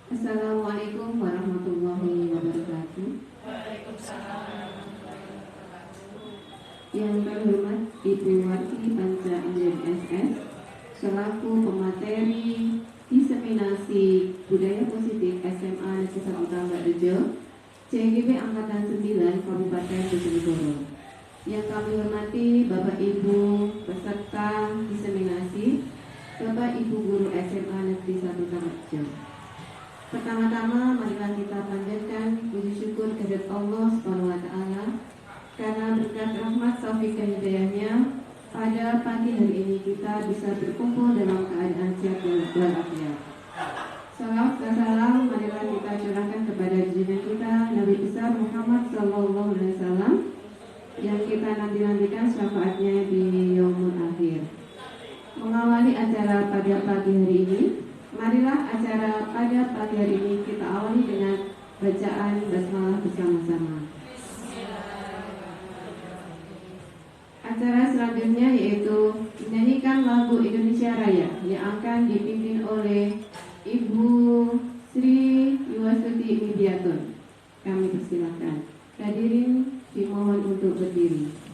Assalamualaikum warahmatullahi wabarakatuh. Yang terhormat Ibu Wati Panca Indrani SS selaku pemateri diseminasi budaya positif SMA Negeri 1 Tambak Rejo CGP Angkatan 9 Kabupaten Bojonegoro. Yang kami hormati Bapak Ibu peserta diseminasi, Bapak Ibu guru SMA Negeri 1 Tambak Rejo. Pertama-tama marilah kita panjatkan puji syukur kehadirat Allah Subhanahu wa taala karena berkat rahmat taufik dan hidayahnya pada pagi hari ini kita bisa berkumpul dalam keadaan sehat dan walafiat. Salawat dan salam marilah kita curahkan kepada junjungan kita Nabi besar Muhammad sallallahu alaihi wasallam yang kita nanti-nantikan syafaatnya di yaumul akhir. Mengawali acara pada pagi hari ini, marilah acara pada pagi hari ini kita awali dengan bacaan basmalah bersama-sama. Acara selanjutnya yaitu menyanyikan lagu Indonesia Raya yang akan dipimpin oleh Ibu Sri Yuwasuti Widiatun. Kami persilakan. Hadirin dimohon untuk berdiri.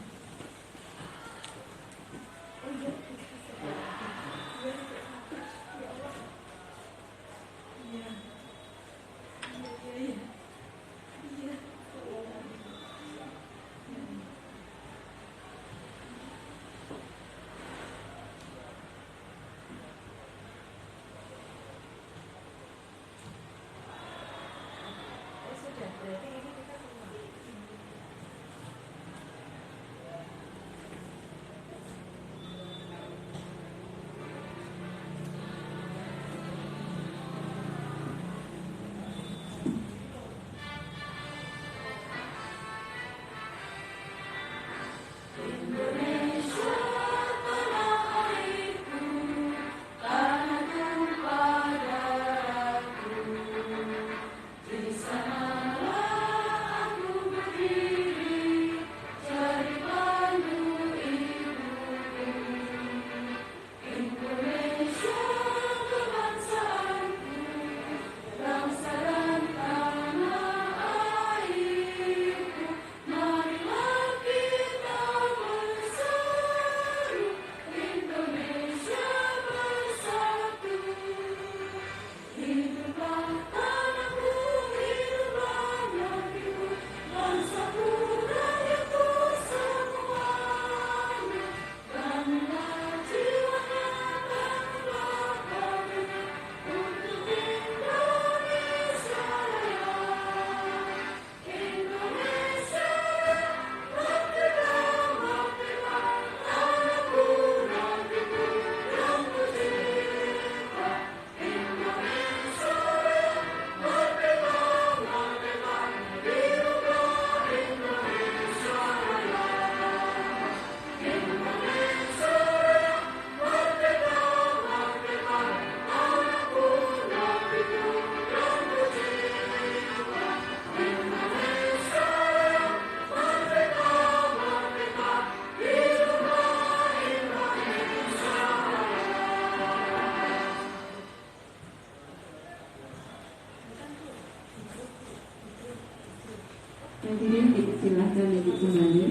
Hadirin dipersilahkan duduk kembali.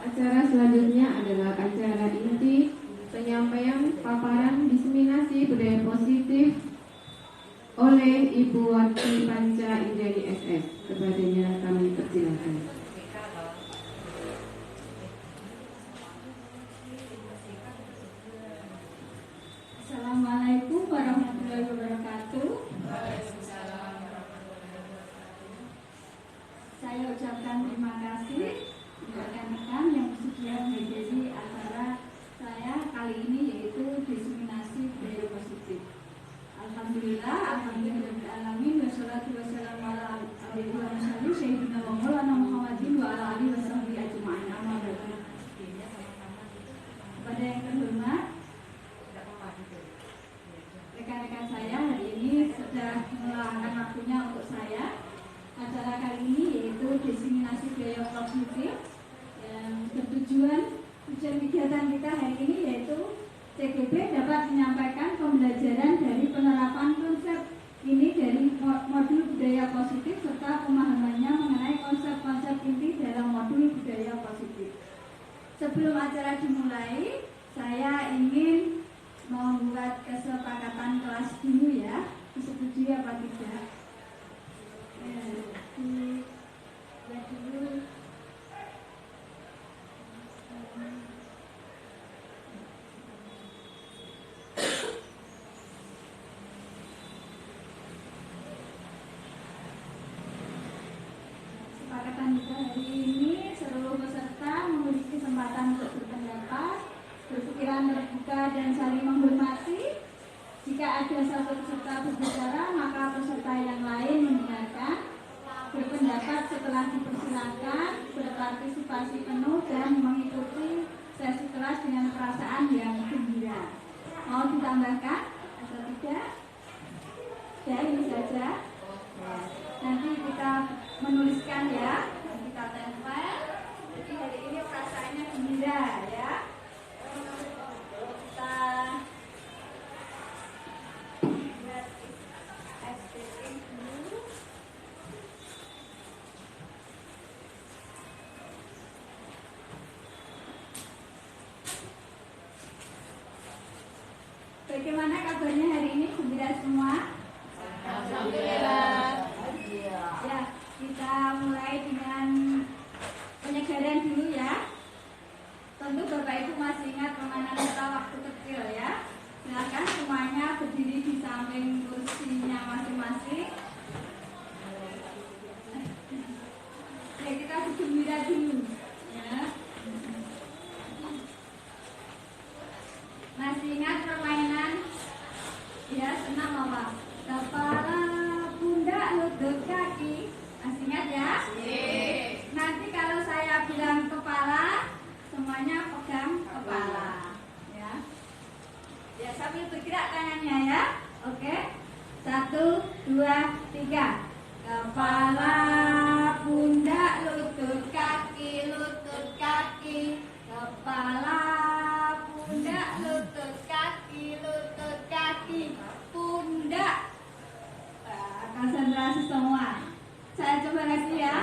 Acara selanjutnya adalah acara inti penyampaian paparan diseminasi budaya positif oleh Ibu Wati Panca Indrani SS. Kepadanya kami persilahkan. Assalamualaikum warahmatullahi wabarakatuh. Saya ucapkan terima kasih untuk rekan-rekan yang sudah menjadi acara saya kali ini, yaitu diseminasi budaya positif. Alhamdulillah, alhamdulillahirrahmanirrahim, wassalatu wassalamu ala alihi wa sahbihi sayyidina wa maulana Muhammadin wa ala alihi wa sahbihi ajma'in. Amma ba'du. Kepada yang terhormat, rekan-rekan saya hari ini sudah meluangkan waktunya untuk saya. Acara kali ini yaitu diseminasi budaya positif yang bertujuan kegiatan kita hari ini yaitu CGP dapat menyampaikan pembelajaran dari penerbitan Sebelum acara dimulai, saya ingin membuat kesepakatan kelas dulu ya. Disetujui apa tidak? Buat dulu. Kesepakatan kita hari ini, seluruh peserta memiliki kesempatan untuk berpendapat, berpikiran terbuka dan saling menghormati. Jika ada satu peserta berbicara, maka peserta yang lain mendengarkan, berpendapat setelah dipersilakan, berpartisipasi penuh dan mengikuti sesi kelas dengan perasaan yang gembira. Mau ditambahkan atau tidak? Ya, ini saja. Nanti kita menuliskan ya, kita tempel. Jadi hari ini perasaannya gembira ya. Kita buat SPP dulu. Bagaimana kabarnya hari ini? Gembira semua? Alhamdulillah. Ya, kita mulai dengan penyegaran dulu ya. Tentu Bapak Ibu masih ingat permainan kita waktu kecil ya. Silakan semuanya berdiri di samping kursinya masing-masing. Ya, kita bergembira dulu ya. Masih ingat permainan? Ya, senang apa? Kepala, pundak, lutut, kaki. Masih ingat ya? Nanti kalau saya bilang kepala, semuanya pegang kepala. Ya, ya sambil bergerak tangannya ya. Oke. 1, 2, 3. Kepala, pundak, lutut, kaki, lutut, kaki. Kepala, pundak, lutut, kaki, lutut, kaki. Pundak. Konsentrasi semua. Saya coba lagi ya.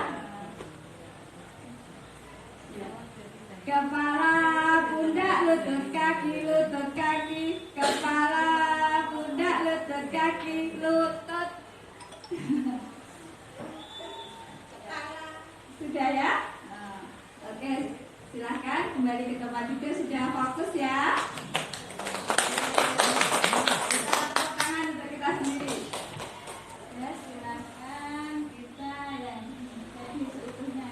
Kepala, pundak, lutut, kaki, lutut, kaki. Kepala, pundak, lutut, kaki, lutut. Sudah ya? Oke, silahkan kembali ke tempat tidur. Sudah fokus ya? Tepuk tangan untuk kita sendiri. Ya, silakan kita yang jadi seutuhnya.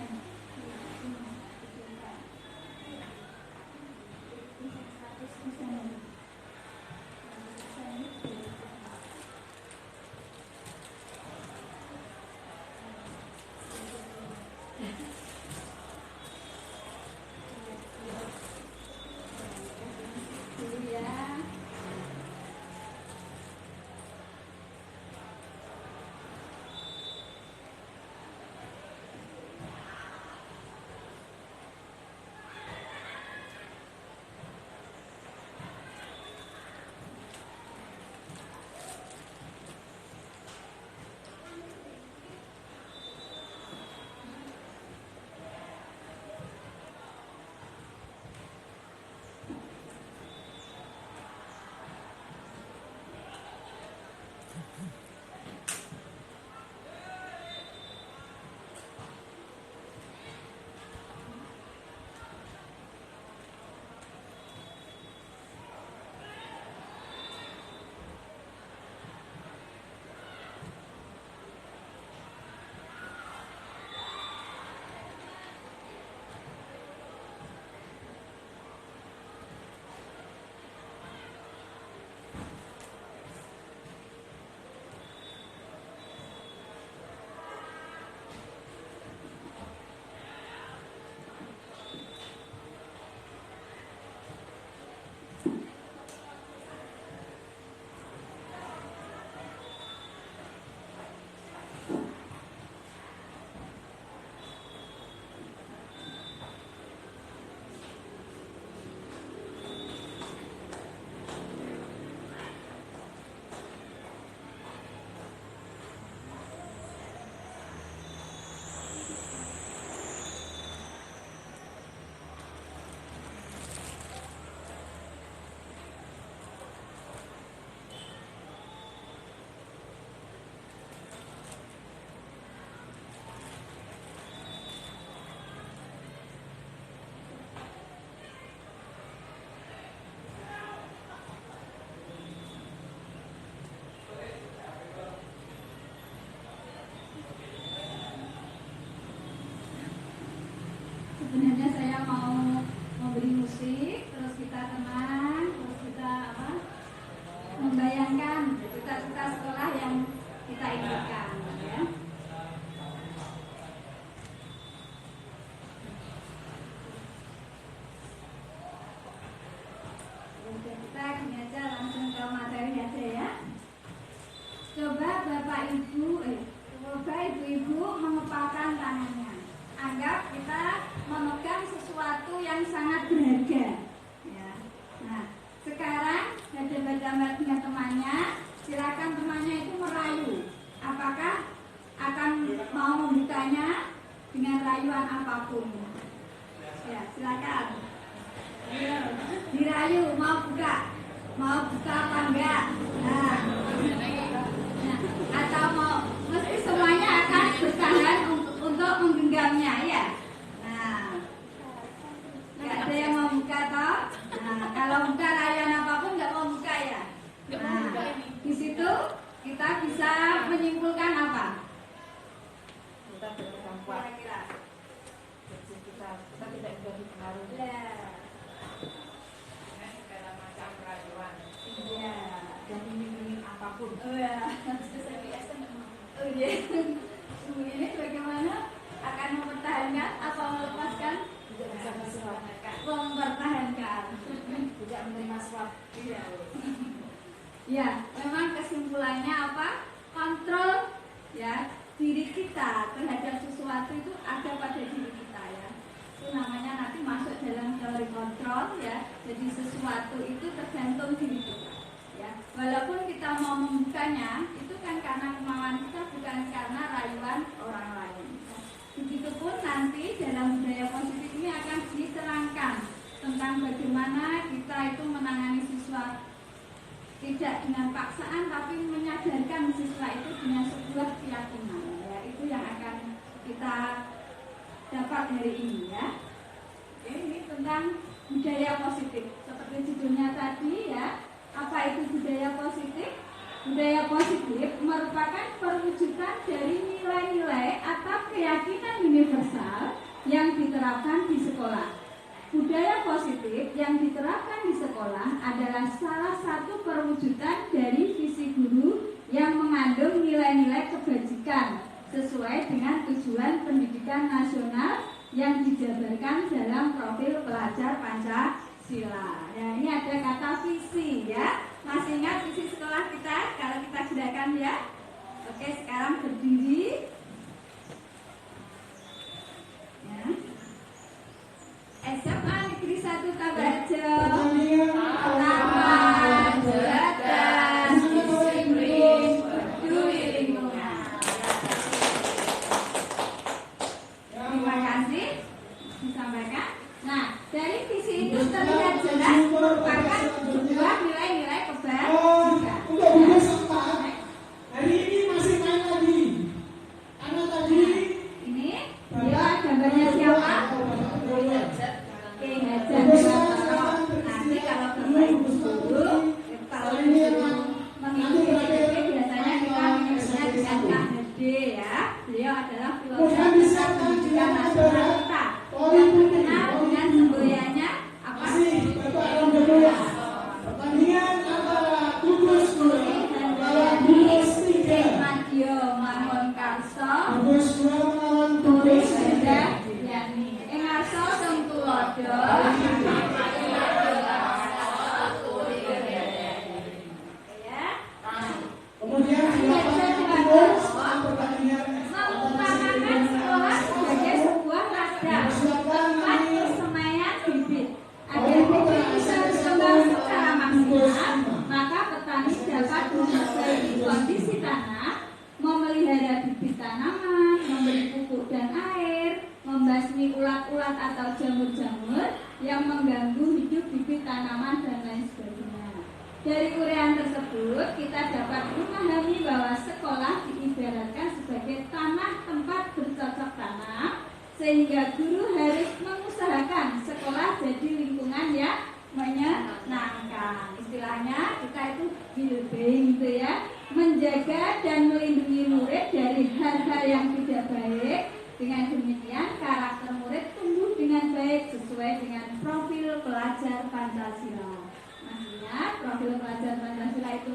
membayangkan cita-cita sekolah yang kita inginkan, ya. Kita gini aja, langsung ke materi aja ya. Coba Bapak Ibu, coba Ibu-ibu mengepalkan tangannya. Anggap kita memegang sesuatu yang sangat berharga. Ya. Nah, sekarang baca-baca dengan temannya, silakan temannya itu merayu. Apakah akan mau membukanya dengan rayuan apapun? Ya, silakan. Ayo, dirayu mau buka apa enggak? Nah, atau mau mesti semuanya akan bertahan untuk menggenggamnya ya. Nah, nggak ada yang mau buka toh? Nah, kalau buka rayuan apapun nggak mau buka ya. Nah, di situ kita bisa menyimpulkan apa? Kita berpegang kuat. Kita tidak mudah dipengaruhi. Segala macam rayuan. Iya. Dan ingin apapun. Oh ya. Oh iya. Ini bagaimana akan mempertahankan atau melepaskan? Tidak bisa bersuap. Mempertahankan. Tidak menerima suap. Iya. Ya, memang kesimpulannya apa? Kontrol ya diri kita terhadap sesuatu itu ada pada diri kita ya. Itu namanya nanti masuk dalam teori kontrol ya. Jadi sesuatu itu tergantung diri kita. Ya, walaupun kita mau membukanya, itu kan karena kemauan kita, bukan karena rayuan orang lain. Begitupun nanti dalam budaya positif ini akan diterangkan tentang bagaimana kita itu menangani siswa tidak dengan paksaan, tapi menyadarkan siswa itu dengan sebuah keyakinan. Ya, itu yang akan kita dapat hari ini ya. Ini tentang budaya positif. Seperti judulnya tadi ya. Apa itu budaya positif? Budaya positif merupakan perwujudan dari nilai-nilai atau keyakinan universal yang diterapkan di sekolah. Budaya positif yang diterapkan di sekolah adalah salah satu perwujudan dari visi guru yang mengandung nilai-nilai kebajikan sesuai dengan tujuan pendidikan nasional yang dijabarkan dalam profil pelajar Pancasila. Nah, ini ada kata visi ya. Masih ingat visi sekolah kita? Kalau kita gerakan ya. Oke, sekarang berdiri. Ya. SMA Negeri 1 Tabajo. Taman, cerdas, disiplin, peduli lingkungan. Terima kasih disampaikan. Nah, dari visi itu terlihat jelas merupakan sebuah nilai-nilai kebajikan. Untuk buku sempat, hari ini masih main lagi. Anak tadi Ini dia gambarnya siapa? Oke, Hajar. Nanti kalau Bapak Ibu guru, kalau mengikuti PPP biasanya kita menyebutnya dengan KHD ya. Beliau adalah filosof pendidikan nasional kita yang terkenal dengan semboyannya apa? Bapak Alhamdulillah. Pertandingan antara Kudus melawan Kudus 3. Madio Mangun Karso, Kudus 2 melawan Turis Kudus 3. Beda, yakni Engarso Sengtulodo. Kemudian dilakukan timur pertandingan Mengumpamakan sekolah sebagai sebuah ladang tempat persemaian bibit. Agar bibit bisa berkembang secara maksimal, maka petani dapat memperbaiki kondisi tanah, memelihara bibit tanaman, memberi pupuk dan air, membasmi ulat-ulat atau jamur-jamur yang mengganggu hidup bibit tanaman dan lain sebagainya. Dari uraian tersebut, kita dapat memahami bahwa sekolah diibaratkan sebagai tanah tempat bercocok tanam, sehingga guru harus mengusahakan sekolah jadi lingkungan yang menyenangkan. Istilahnya kita itu building gitu ya, menjaga dan melindungi murid dari hal-hal yang tidak baik. Dengan demikian karakter murid tumbuh dengan baik sesuai dengan profil pelajar Pancasila. Profil pelajar Pancasila itu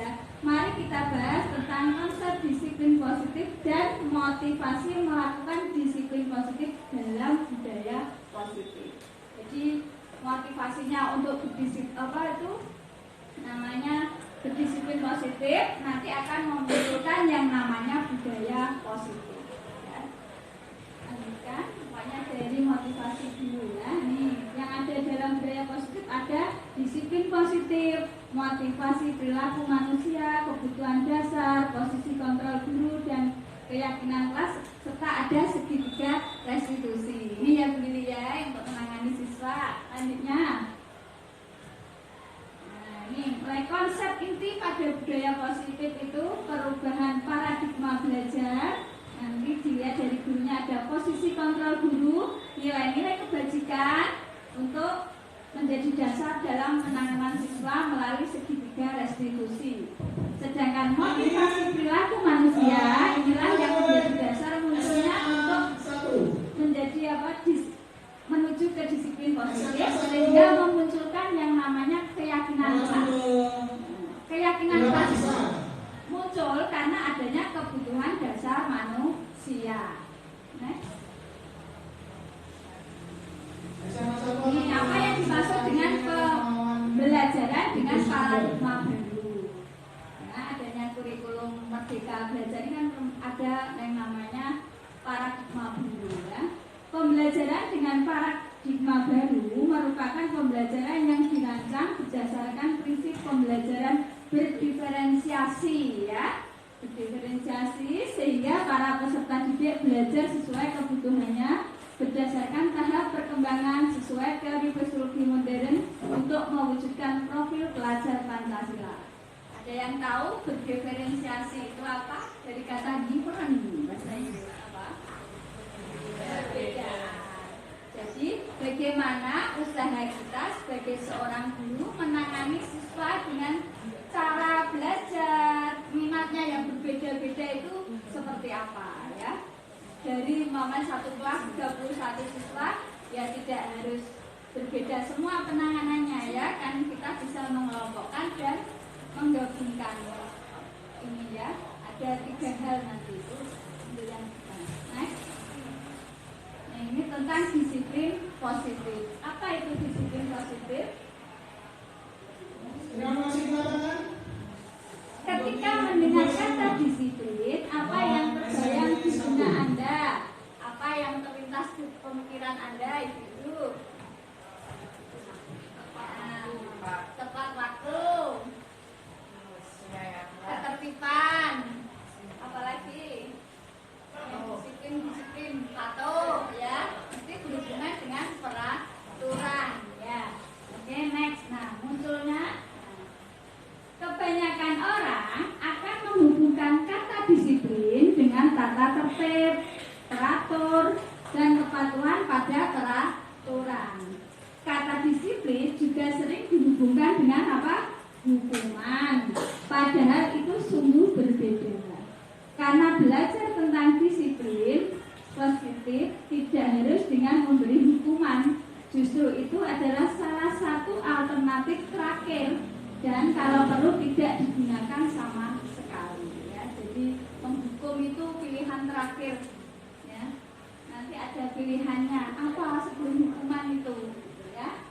ya. Mari kita bahas tentang konsep disiplin positif dan motivasi melakukan disiplin positif dalam budaya positif. Jadi motivasinya untuk berdisiplin berdisiplin positif nanti akan memunculkan yang namanya budaya positif. Ya. Lanjutkan, pokoknya dari motivasi dulu ya. Nih, yang ada dalam budaya positif ada disiplin positif, motivasi perilaku manusia, kebutuhan dasar, posisi kontrol guru dan keyakinan kelas, serta ada segitiga restitusi. Ini yang pilih ya untuk menangani siswa. Lanjutnya, nah ini mulai konsep inti pada budaya positif itu perubahan paradigma belajar. Nanti dilihat dari gurunya ada posisi kontrol guru, nilai-nilai kebajikan untuk menjadi dasar dalam penanganan siswa melalui segitiga restitusi. Sedangkan motivasi perilaku manusia inilah yang menjadi dasar munculnya untuk menjadi menuju ke disiplin positif sehingga memunculkan yang namanya keyakinan kelas. Keyakinan kelas muncul karena adanya kebutuhan dasar manusia. Next. Ini apa yang dimaksud dengan pembelajaran dengan paradigma baru? Nah, adanya kurikulum Merdeka Belajar ini kan ada yang namanya paradigma baru ya. Pembelajaran dengan paradigma baru merupakan pembelajaran yang dirancang berdasarkan prinsip pembelajaran berdiferensiasi ya. Berdiferensiasi sehingga para peserta didik belajar sesuai kebutuhannya berdasarkan tahap perkembangan sesuai teori psikologi modern untuk mewujudkan profil pelajar Pancasila. Ada yang tahu berdiferensiasi itu apa? Dari kata different, bahasa Inggris apa? Berbeda. Jadi bagaimana usaha kita sebagai seorang guru menangani siswa dengan cara belajar, minatnya yang berbeda-beda itu seperti apa ya? Dari satu kelas 31 siswa ya tidak harus berbeda semua penanganannya ya, kan kita bisa mengelompokkan dan menggabungkan ini ya. Ada 3 hal nanti itu untuk yang kita. Next. Nah, ini tentang disiplin positif. Apa itu disiplin positif? Ketika mendengar kata disiplin, apa yang terbayang di benak Anda? Apa yang terlintas di pemikiran Anda itu? Tepat waktu, ketertiban, apalagi disiplin, patuh, ya, mesti berhubungan dengan peraturan, ya. Oke, next. Nah, munculnya kebanyakan orang akan menghubungkan kata disiplin dengan tata tertib, teratur, dan kepatuhan pada peraturan. Kata disiplin juga sering dihubungkan dengan apa? Hukuman. Padahal itu sungguh berbeda. Karena belajar tentang disiplin positif tidak harus dengan memberi hukuman. Justru itu adalah salah satu alternatif terakhir. Dan kalau perlu tidak digunakan sama sekali ya. Jadi menghukum itu pilihan terakhir ya. Nanti ada pilihannya apa sebelum hukuman itu ya.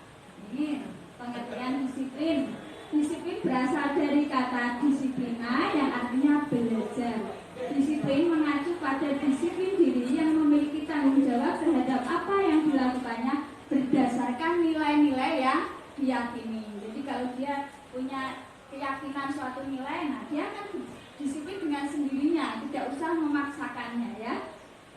Ini pengertian disiplin. Disiplin berasal dari kata disiplina yang artinya belajar. Disiplin mengacu pada disiplin diri yang memiliki tanggung jawab terhadap apa yang dilakukannya berdasarkan nilai-nilai yang diyakini. Jadi kalau dia punya keyakinan suatu nilai, nah dia akan disiplin dengan sendirinya, tidak usah memaksakannya ya.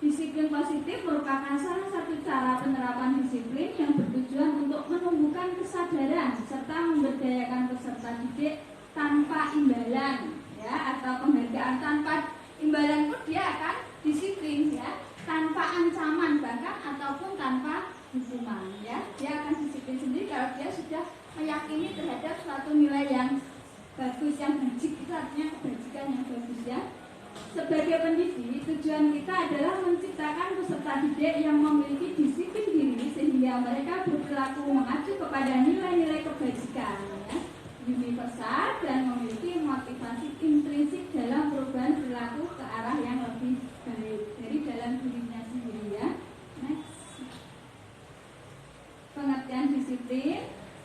Disiplin positif merupakan salah satu cara penerapan disiplin yang bertujuan untuk menumbuhkan kesadaran serta memberdayakan peserta didik tanpa imbalan ya, atau penghargaan. Tanpa imbalan pun dia akan disiplin ya, tanpa ancaman bahkan ataupun tanpa hukuman ya. Dia akan disiplin sendiri kalau dia sudah meyakini terhadap suatu nilai yang bagus, yang bajik, itu artinya kebajikan yang bagus ya. Sebagai pendidik, tujuan kita adalah menciptakan peserta didik yang memiliki disiplin diri sehingga mereka berperilaku mengacu kepada nilai-nilai kebajikan ya. universal dan memiliki motivasi intrinsik dalam perubahan perilaku ke arah yang lebih baik dari dalam dirinya sendiri ya. Next. Pengertian disiplin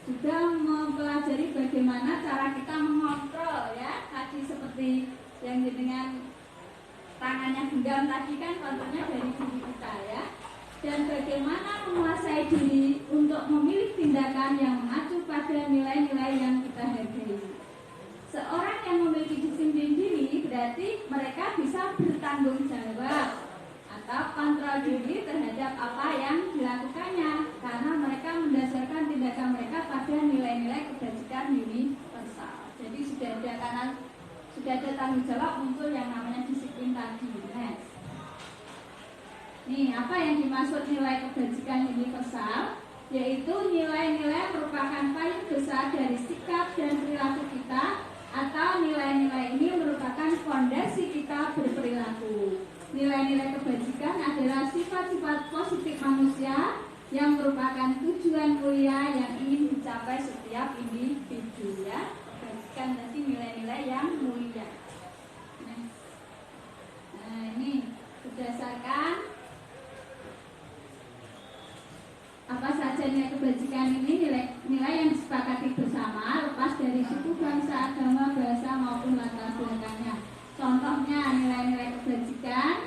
juga mempelajari bagaimana cara kita mengontrol ya, tadi seperti yang dengan tangannya genggam tadi kan contohnya dari diri kita ya. Dan bagaimana menguasai diri untuk memilih tindakan yang mengacu pada nilai-nilai yang kita hargai. Seorang yang memiliki disiplin diri berarti mereka bisa bertanggung jawab atau kontrol diri terhadap apa yang dilakukannya, karena mereka mendasarkan tindakan mereka pada nilai-nilai kebajikan universal. Jadi sudah ada tanggung jawab muncul yang namanya disiplin tadi. Next. Nih, apa yang dimaksud nilai kebajikan universal? Yaitu nilai-nilai merupakan payung besar dari sikap dan perilaku kita, atau nilai-nilai ini merupakan fondasi kita berperilaku. Nilai-nilai kebajikan adalah sifat-sifat positif manusia yang merupakan tujuan mulia yang ingin dicapai setiap individu ya. Kebajikan tadi nilai-nilai yang mulia. Nah, ini berdasarkan apa saja nilai kebajikan ini, nilai yang disepakati bersama lepas dari suku, bangsa, agama, bahasa maupun latar belakangnya. Contohnya nilai-nilai kebajikan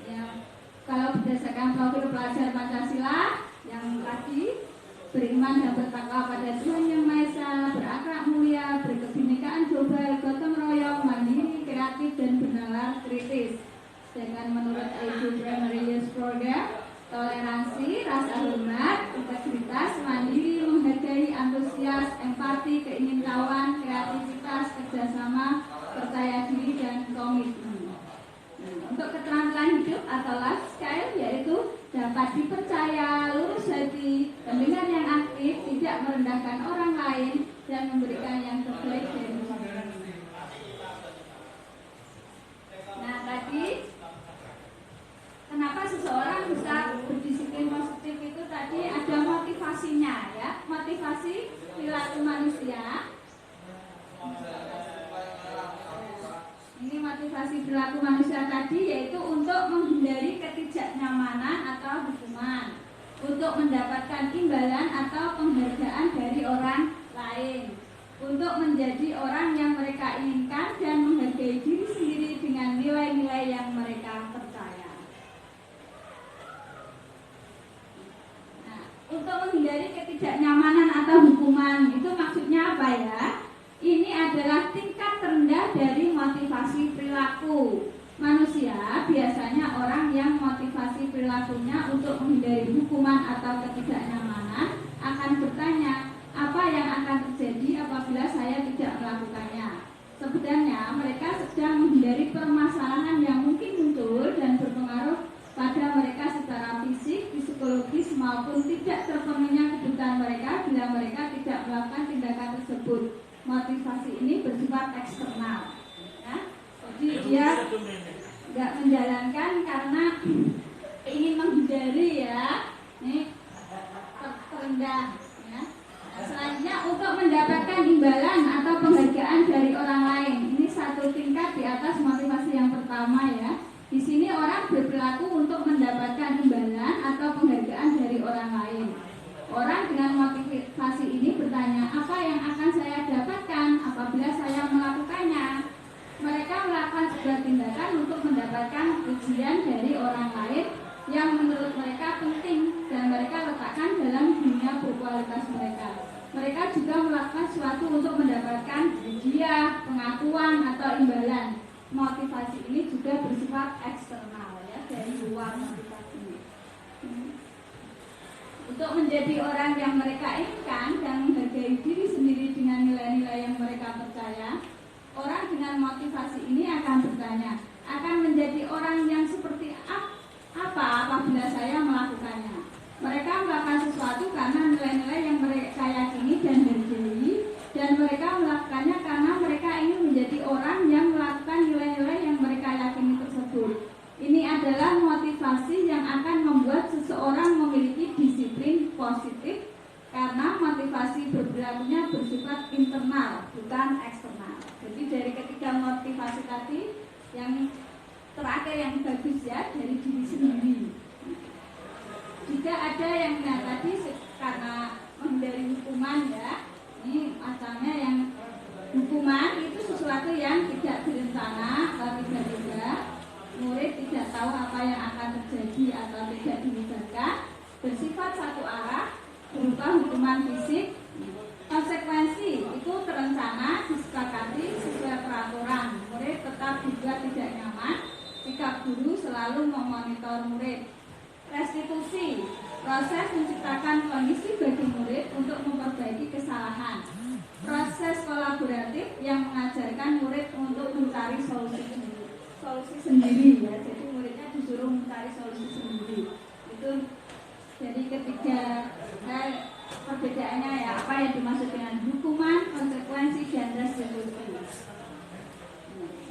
ya, kalau berdasarkan profil pelajar Pancasila yang tadi, beriman dan bertakwa pada Tuhan Yang Maha Esa, berakhlak mulia, berkebinekaan global, gotong royong, mandiri, kreatif dan bernalar kritis. Sedangkan menurut IQ Primary Years Program, toleransi, rasa hormat, integritas, mandiri, menghargai, antusias, empati, keingintahuan, kreativitas, kerjasama, percaya diri, dan komitmen. Untuk keterampilan hidup atau life style yaitu dapat dipercaya, lurus hati, pendengar yang aktif, tidak merendahkan orang lain, dan memberikan yang terbaik dari diri. Nah tadi kenapa seseorang bisa berdisiplin positif itu tadi ada motivasinya ya, motivasi perilaku manusia. Ini motivasi perilaku manusia tadi yaitu untuk menghindari ketidaknyamanan atau hukuman, untuk mendapatkan imbalan atau penghargaan dari orang lain, untuk menjadi orang yang mereka inginkan dan menghargai diri sendiri dengan nilai-nilai yang mereka percaya. Untuk menghindari ketidaknyamanan atau hukuman itu maksudnya apa ya? Ini adalah tingkat terendah dari motivasi perilaku. Manusia biasanya orang yang motivasi perilakunya untuk menghindari hukuman atau ketidaknyamanan akan bertanya, apa yang akan terjadi apabila saya tidak melakukannya? Sebenarnya mereka sedang menghindari permasalahan yang mungkin muncul dan berpengaruh pada mereka secara fisik, psikologis maupun tidak terpenuhnya kebutuhan mereka bila mereka tidak melakukan tindakan tersebut. Motivasi ini bersifat eksternal ya. Jadi dia nggak menjalankan karena ingin menghindari ya, ini terendah ya. Selanjutnya untuk mendapatkan imbalan atau penghargaan dari orang lain, ini satu tingkat di atas motivasi yang pertama ya. Di sini orang berperilaku untuk mendapatkan imbalan atau penghargaan dari orang lain. Orang dengan motivasi ini bertanya, apa yang akan saya dapatkan apabila saya melakukannya? Mereka melakukan sebuah tindakan untuk mendapatkan pujian dari orang lain yang menurut mereka penting dan mereka letakkan dalam dunia berkualitas mereka. Mereka juga melakukan sesuatu untuk mendapatkan hadiah, pengakuan atau imbalan. Motivasi ini juga bersifat eksternal ya, dari luar motivasi. Untuk menjadi orang yang mereka inginkan dan menghargai diri sendiri dengan nilai-nilai yang mereka percaya, orang dengan motivasi ini akan bertanya, akan menjadi orang yang seperti apa apabila saya melakukannya? Mereka melakukan sesuatu karena nilai-nilai yang mereka yakini dan hargai, dan mereka melakukannya karena mereka ingin menjadi orang yang melakukan nilai-nilai yang mereka yakini tersebut. Ini adalah motivasi yang akan membuat seseorang memiliki disiplin positif karena motivasi berperilakunya bersifat internal motivasi tadi, yang terakhir yang bagus ya, dari diri sendiri. Juga ada yang tadi karena menghindari hukuman ya, ini macamnya yang hukuman itu sesuatu yang tidak berencana atau tiba-tiba, murid tidak tahu apa yang akan terjadi atau tidak dilibatkan, bersifat satu arah, berupa hukuman fisik. Konsekuensi itu terencana, disepakati sesuai peraturan. Murid tetap juga tidak nyaman. Sikap guru selalu memonitor murid. Restitusi, proses menciptakan kondisi bagi murid untuk memperbaiki kesalahan. Proses kolaboratif yang mengajarkan murid untuk mencari solusi sendiri ya. Jadi muridnya disuruh mencari solusi sendiri. Itu jadi ketiga perbedaannya ya, apa yang dimaksud dengan hukuman, konsekuensi, dan restitusi.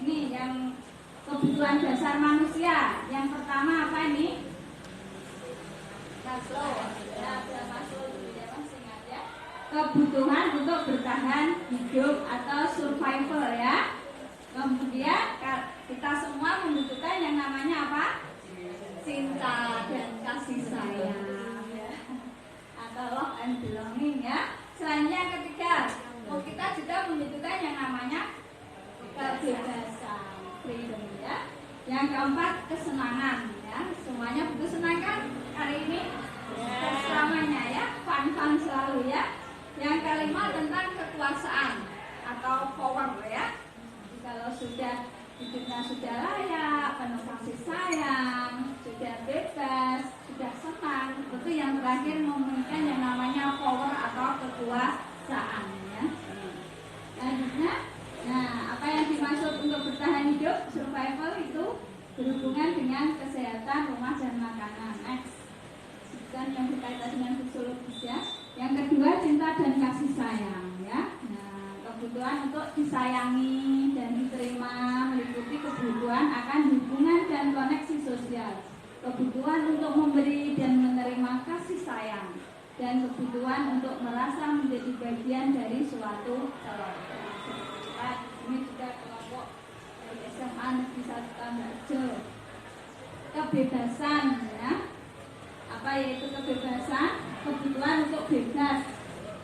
Ini yang kebutuhan dasar manusia. Yang pertama apa ini? Maslow. Ya, Maslow dulu ya, masih ingat ya. Kebutuhan untuk bertahan hidup atau survival ya. Kemudian kita semua membutuhkan yang namanya apa? Cinta dan kasih sayang ya. Atau love and belonging ya. Selanjutnya yang ketiga, kita juga membutuhkan yang namanya kebebasan, freedom ya. Yang keempat, kesenangan ya. Semuanya butuh senang kan hari ini? Selamanya ya, fun selalu ya. Yang kelima tentang kekuasaan atau power ya. Jadi kalau sudah hidupnya sudah layak, penuh kasih sayang, sudah bebas, sudah senang, itu yang terakhir memiliki yang namanya power atau kekuasaan ya. Selanjutnya, nah apa yang dimaksud untuk bertahan hidup, survival itu berhubungan dengan kesehatan, rumah dan makanan. Next, dan yang berkaitan dengan fisiologis ya. Yang kedua, cinta dan kasih sayang ya. Nah, kebutuhan untuk disayangi dan diterima meliputi kebutuhan akan hubungan dan koneksi sosial, kebutuhan untuk memberi dan menerima kasih sayang, dan kebutuhan untuk merasa menjadi bagian dari suatu keluarga. Ini juga kelompok dari SMA Negeri 1 Tambajo. Kebebasan ya. Apa yaitu kebebasan? Kebutuhan untuk bebas,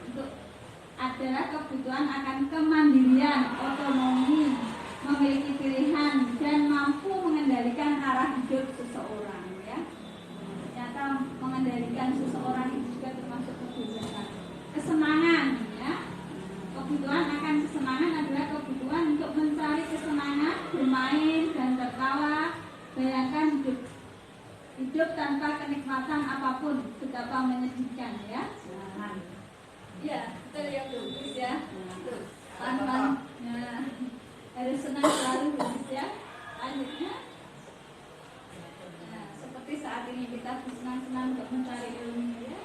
untuk adalah kebutuhan akan kemandirian, otonomi, memiliki pilihan dan mampu mengendalikan arah hidup seseorang ya. Ternyata mengendalikan seseorang itu juga termasuk kebebasan. Kesenangan ya. Kebutuhan akan kesenangan adalah kebutuhan untuk mencari kesenangan, bermain dan tertawa. Bayangkan hidup tanpa kenikmatan apapun, betapa menyedihkan ya. Iya, betul ya bagus ya. Tanpa harus senang selalu bagus ya. Lanjutnya, nah, seperti saat ini kita bersenang-senang untuk mencari ilmu ya.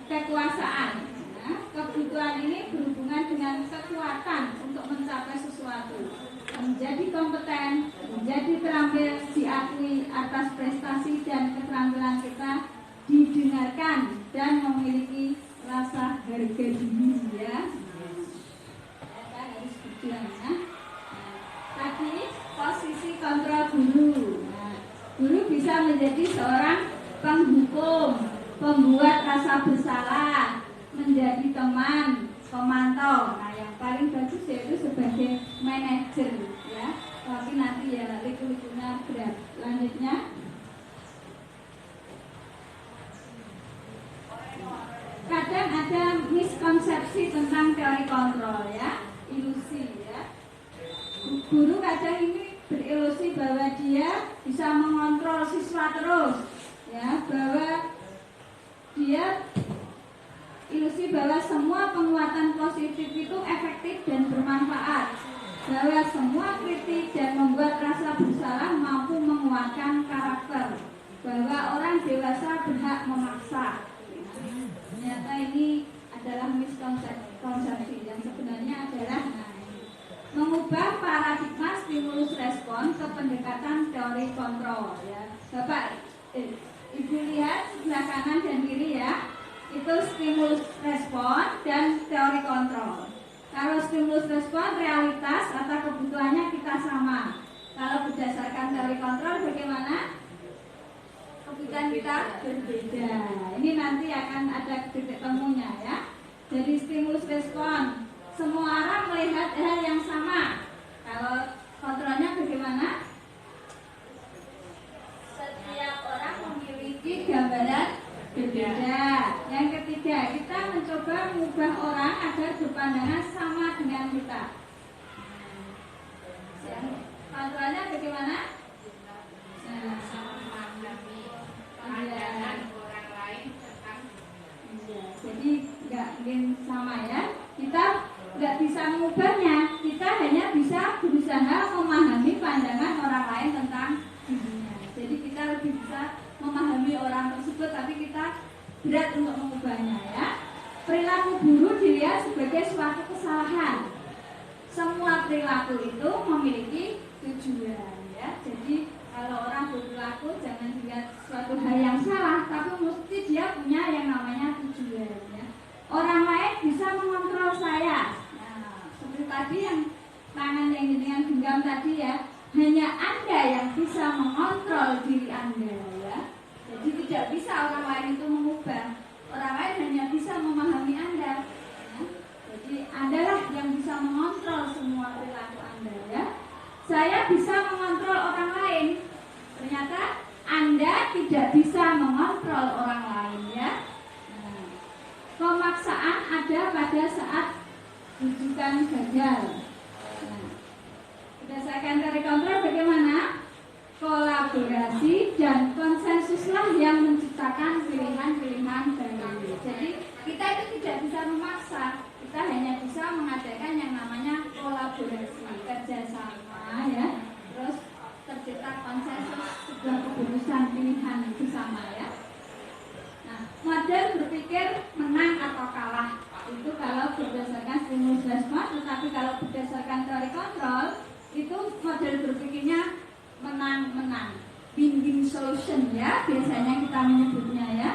Kekuasaan. Nah, kebutuhan ini berhubungan dengan kekuatan untuk mencapai sesuatu, menjadi kompeten, menjadi terampil, diakui atas prestasi dan keterampilan kita, didengarkan dan memiliki rasa harga diri ya. Kita harus berjuang ya. Tadi posisi kontrol guru. Nah, guru bisa menjadi seorang penghukum, pembuat rasa bersalah, menjadi teman, pemantau. Nah, yang paling bagus yaitu sebagai manajer ya. Tapi nanti ya liku-likunya berat. Lanjutnya, kadang ada miskonsepsi tentang teori kontrol ya, ilusi ya. Guru kadang ini berilusi bahwa dia bisa mengontrol siswa terus ya, bahwa dia ilusi bahwa semua penguatan positif itu efektif dan bermanfaat, bahwa semua kritik dan membuat rasa bersalah mampu menguatkan karakter, bahwa orang dewasa berhak memaksa. Ternyata ini adalah miskonsepsi yang sebenarnya adalah mengubah paradigma stimulus respon ke pendekatan teori kontrol ya. Bapak Ibu lihat sebelah kanan dan kiri ya, itu stimulus respon dan teori kontrol. Kalau stimulus respon realitas atau kebutuhannya kita berdasarkan teori kontrol bagaimana? Kebutuhan kita berbeda. Ini nanti akan ada titik temunya ya. Jadi stimulus respon, semua orang melihat hal yang sama. Kalau kontrolnya bagaimana? Setiap orang memiliki gambaran berbeda. Yang ketiga, kita mencoba mengubah orang agar berpandangan sama dengan kita. Kontrolnya bagaimana? Pandangan orang lain tentang Jadi nggak mungkin sama ya. Kita nggak bisa mengubahnya. Kita hanya bisa berusaha memahami pandangan orang lain tentang dirinya. Jadi kita lebih bisa memahami orang tersebut, tapi kita berat untuk mengubahnya ya. Perilaku buruk dilihat sebagai suatu kesalahan. Semua perilaku itu memiliki tujuan ya. Jadi kalau orang berperilaku jangan dilihat suatu hal yang salah, tapi mesti dia punya yang namanya tujuan ya. Orang lain bisa mengontrol saya. Nah, seperti tadi yang tangan yang dengan genggam tadi ya, hanya Anda yang bisa mengontrol diri Anda ya. Jadi tidak bisa orang lain itu mengubah. Orang lain hanya bisa memahami Anda ya. Jadi Andalah yang bisa mengontrol semua perilaku Anda ya. Saya bisa mengontrol orang lain. Ternyata Anda tidak bisa mengontrol orang lain ya. Nah, pemaksaan ada pada saat rujukan gagal. Nah, berdasarkan teori kontrol bagaimana? Kolaborasi dan konsensuslah yang menciptakan pilihan-pilihan baru. Jadi kita itu tidak bisa memaksa. Kita hanya bisa mengadakan yang namanya kolaborasi, kerjasama ya. Terus tercipta konsensus sebuah keputusan pilihan bersama ya. Nah, model berpikir menang atau kalah itu kalau berdasarkan stimulus respon, tetapi kalau berdasarkan teori kontrol itu model berpikirnya menang-menang, win-win solution ya, biasanya kita menyebutnya ya.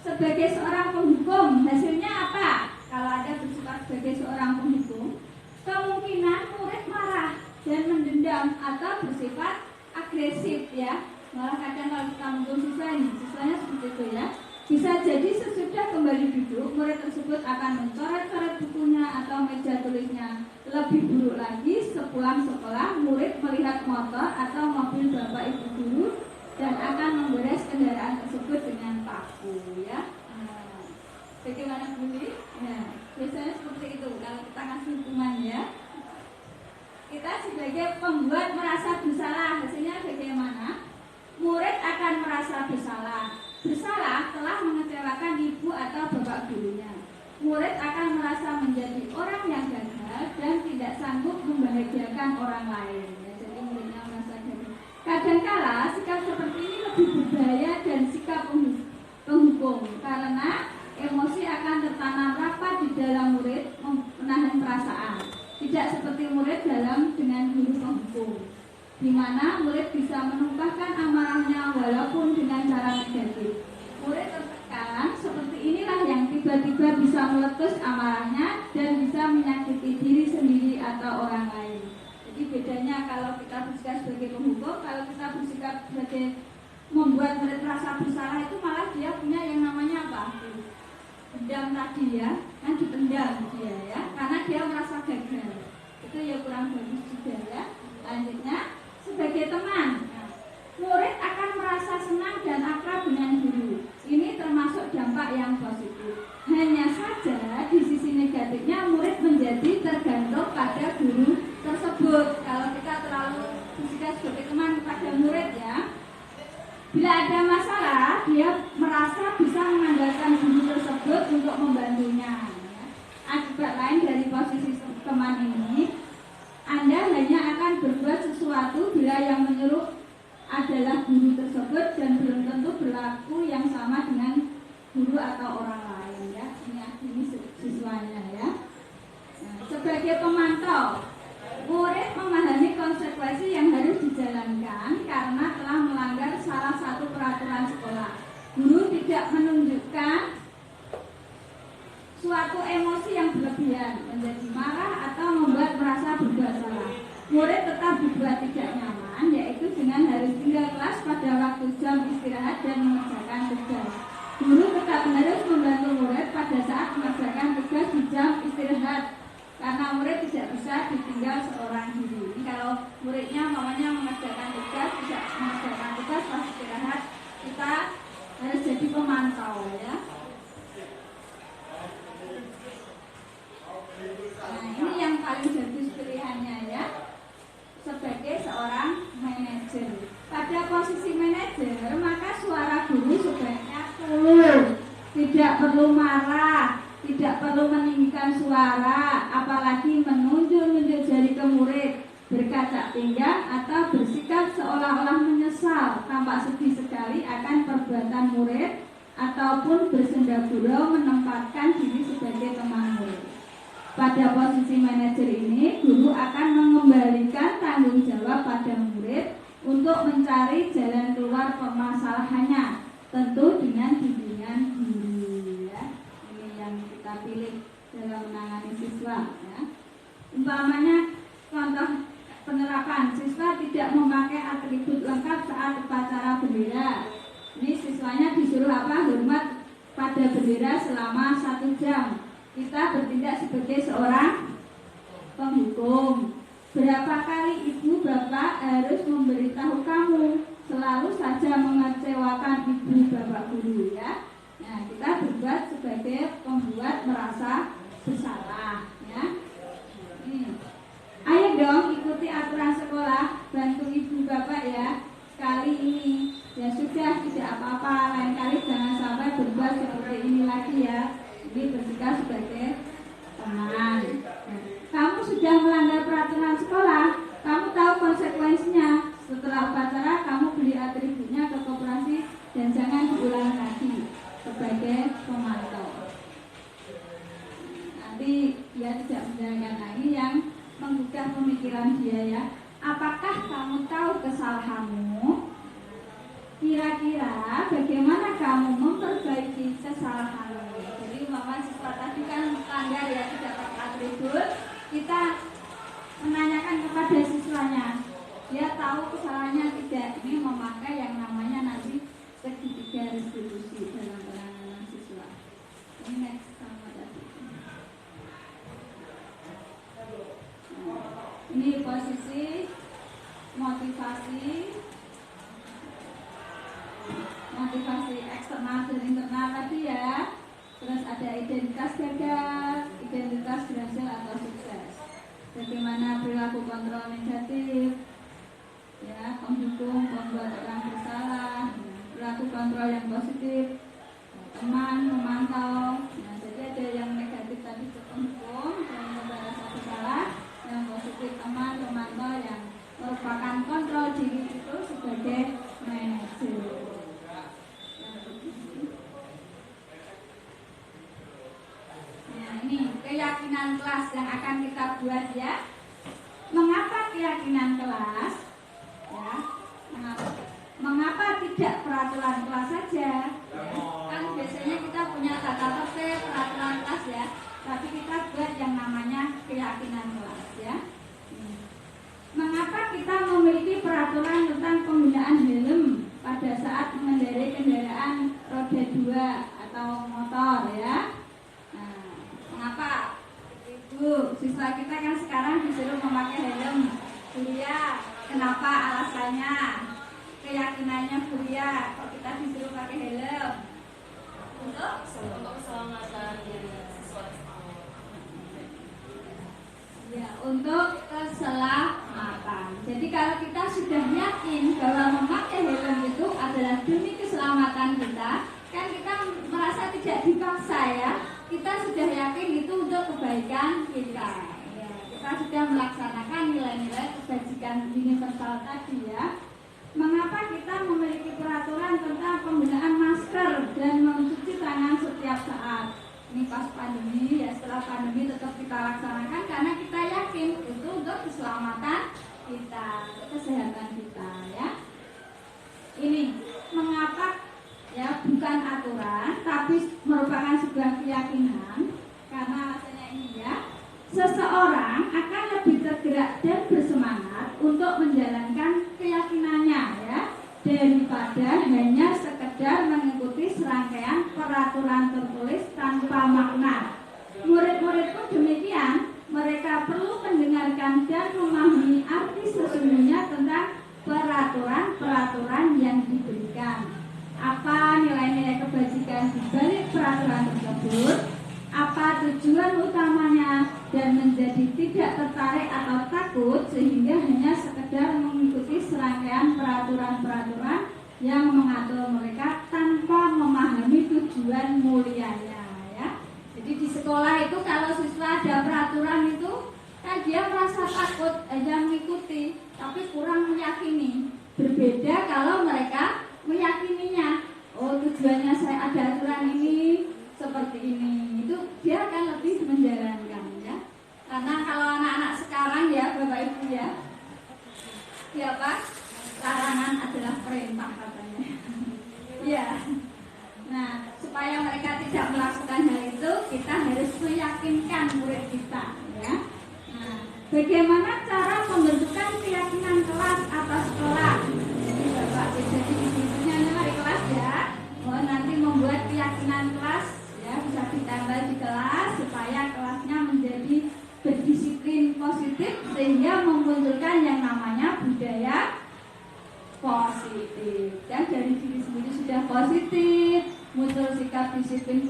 Sebagai seorang penghukum, hasilnya apa? Kalau Anda bersifat sebagai seorang penghukum, kemungkinan murid marah dan mendendam atau bersifat agresif ya. Malah kadang kalau kita menghukum siswanya seperti itu ya. Bisa jadi sesudah kembali duduk, murid tersebut akan mencoret-coret bukunya atau meja tulisnya. Lebih buruk lagi, sepulang sekolah, murid melihat motor atau mobil bapak ibu guru dan akan memberes kendaraan tersebut dengan paku ya. Nah, bagaimana bunyi? Ya, biasanya seperti itu kalau kita kasih hukuman ya. Kita sebagai pembuat merasa bersalah, hasilnya bagaimana? Murid akan merasa bersalah. Bersalah telah mengecewakan ibu atau bapak gurunya. Murid akan merasa menjadi orang yang gagal dan tidak sanggup membahagiakan orang lain. Ya, jadi muridnya merasa gagal. Kadangkala sikap seperti ini lebih berbahaya dan sikap penghukum karena emosi akan tertanam rapat di dalam murid menahan perasaan. Tidak seperti murid dalam dengan guru penghukum, di mana murid bisa menumpahkan amarahnya walaupun dengan cara negatif. Murid tertekan seperti inilah yang tiba-tiba bisa meletus amarahnya dan bisa menyakiti diri sendiri atau orang lain. Jadi bedanya kalau kita bersikap sebagai penghukum, kalau kita bersikap sebagai membuat murid merasa bersalah itu malah dia punya yang namanya apa? Dendam tadi ya, kan dipendam dia ya, karena dia merasa gagal. Itu ya kurang bagus juga ya. Lanjutnya, sebagai teman, murid akan merasa senang dan akrab dengan guru. Ini termasuk dampak yang positif. Hanya saja di sisi negatifnya murid menjadi tergantung pada guru tersebut. Kalau kita terlalu bersikap sebagai teman kepada murid ya, bila ada masalah dia merasa bisa mengandalkan guru tersebut untuk membantunya. Akibat lain dari posisi teman ini, Anda hanya akan berbuat sesuatu bila yang menyuruh adalah guru tersebut dan belum tentu berlaku yang sama dengan guru atau orang lain ya. Ini siswanya ya. Nah, sebagai pemantau, murid memahami konsekuensi yang harus dijalankan karena telah melanggar salah satu peraturan sekolah. Guru tidak menunjukkan suatu emosi yang berlebihan, menjadi marah atau membuat merasa berbuat salah. Murid membuat tidak nyaman, yaitu dengan harus tinggal kelas pada waktu jam istirahat dan mengerjakan tugas. Guru tetap harus membantu murid pada saat mengerjakan tugas di jam istirahat, karena murid tidak bisa ditinggal seorang diri. Ini kalau muridnya mamanya mengerjakan tugas, tidak mengerjakan tugas pas istirahat, kita harus jadi pemantau ya. Nah, ini yang paling bagus pilihannya ya, sebagai seorang manajer. Pada posisi manajer, maka suara guru sebaiknya tulus, tidak perlu marah, tidak perlu meninggikan suara, apalagi menunjuk-nunjuk jari ke murid, berkaca pinggang atau bersikap seolah-olah menyesal, tampak sedih sekali akan perbuatan murid, ataupun bersenda gurau menempatkan diri sebagai teman murid. Pada posisi manajer ini, guru akan mengembalikan tanggung jawab pada murid untuk mencari jalan keluar permasalahannya, tentu dengan bimbingan guru ya. Ini yang kita pilih dalam menangani siswa ya. Umpamanya contoh penerapan, siswa tidak memakai atribut lengkap saat upacara bendera. Ini siswanya disuruh apa? Hormat pada bendera selama 1 jam. Kita bertindak sebagai seorang penghukum. Berapa kali ibu bapak harus memberitahu kamu? Selalu saja mengecewakan ibu bapak guru ya. Nah, kita berbuat sebagai pembuat merasa bersalah ya. Ayo dong ikuti aturan sekolah, bantu ibu bapak ya. Kali ini ya sudah, tidak apa-apa, lain kali jangan sampai berbuat seperti ini lagi ya. Ini bersikap sebagai teman. Kamu sudah melanggar peraturan sekolah, kamu tahu konsekuensinya. Setelah upacara kamu beli atributnya ke koperasi dan jangan diulang lagi, sebagai pemantau. Nanti dia tidak menjalankan lagi yang menggugah pemikiran dia ya. Apakah kamu tahu kesalahanmu? Kira-kira bagaimana kamu memperbaiki kesalahanmu? Jadi mama siswa tadi kan standar ya, tidak pakai atribut. Kita menanyakan kepada siswanya, dia tahu kesalahannya tidak. Ini memakai yang namanya nanti segitiga restitusi dalam penanganan siswa. Ini next sama tadi. Ini posisi motivasi eksternal dan internal tadi ya. Terus ada identitas gagal, identitas berhasil atau sukses. Bagaimana perilaku kontrol negatif, ya, penghukum, pembuat orang bersalah, perilaku kontrol yang positif, teman, memantau. Nah, jadi ada yang negatif tadi penghukum, yang merasa bersalah, yang positif teman, memantau, yang merupakan kontrol diri itu sebagai manajer. Ini keyakinan kelas yang akan kita buat ya. Mengapa keyakinan kelas? Ya, mengapa tidak peraturan kelas saja? Ya, kan biasanya kita punya tata tertib peraturan kelas ya, tapi kita buat yang namanya keyakinan kelas ya. Mengapa kita memiliki peraturan tentang penggunaan helm pada saat mengendarai kendaraan roda 2 atau motor ya? Mengapa? Ibu, siswa kita kan sekarang disuruh memakai helm. Kuliah, kenapa alasannya? Keyakinannya kuliah, kok kita disuruh pakai helm? Untuk keselamatan siswa. Ya, untuk keselamatan. Jadi kalau kita sudah yakin bahwa memakai helm itu adalah demi keselamatan kita, kan kita merasa tidak dipaksa ya. Kita sudah yakin itu untuk kebaikan kita ya, kita sudah melaksanakan nilai-nilai kebajikan universal tadi ya. Mengapa kita memiliki peraturan tentang penggunaan masker dan mencuci tangan setiap saat? Ini pas pandemi ya, setelah pandemi tetap kita laksanakan karena kita yakin itu untuk keselamatan kita, kesehatan kita ya. Ini mengapa ya, bukan aturan tapi merupakan sebuah keyakinan, karena alasannya ini ya, seseorang akan lebih tergerak dan bersemangat untuk menjalankan hanya sekedar mengikuti serangkaian peraturan tertulis tanpa makna. Murid-murid pun demikian, mereka perlu mendengarkan dan memahami arti sesungguhnya tentang peraturan-peraturan yang diberikan. Apa nilai-nilai kebajikan di balik peraturan tersebut? Apa tujuan utamanya, dan menjadi tidak tertarik atau takut sehingga hanya sekedar mengikuti serangkaian peraturan-peraturan yang mengatur mereka tanpa memahami tujuan mulianya, ya. Jadi di sekolah itu kalau siswa ada peraturan itu kan dia merasa takut aja mengikuti, tapi kurang meyakini. Berbeda kalau mereka meyakininya. Oh, tujuannya saya ada aturan ini seperti ini, itu dia akan lebih menjalankan, ya. Karena kalau anak-anak sekarang ya Bapak Ibu ya, Pak, larangan adalah perintah katanya. Ya. Nah, supaya mereka tidak melakukan hal itu, kita harus meyakinkan murid kita, ya. Nah, bagaimana cara pembentukan keyakinan kelas atau sekolah? Jadi Bapak jadi ibunya hari kelas ya. Oh, nanti membuat keyakinan kelas ya, bisa ditambah di kelas supaya kelasnya menjadi berdisiplin positif sehingga memunculkan yang namanya budaya positif. Dan dari diri sendiri sudah positif, muncul sikap disiplin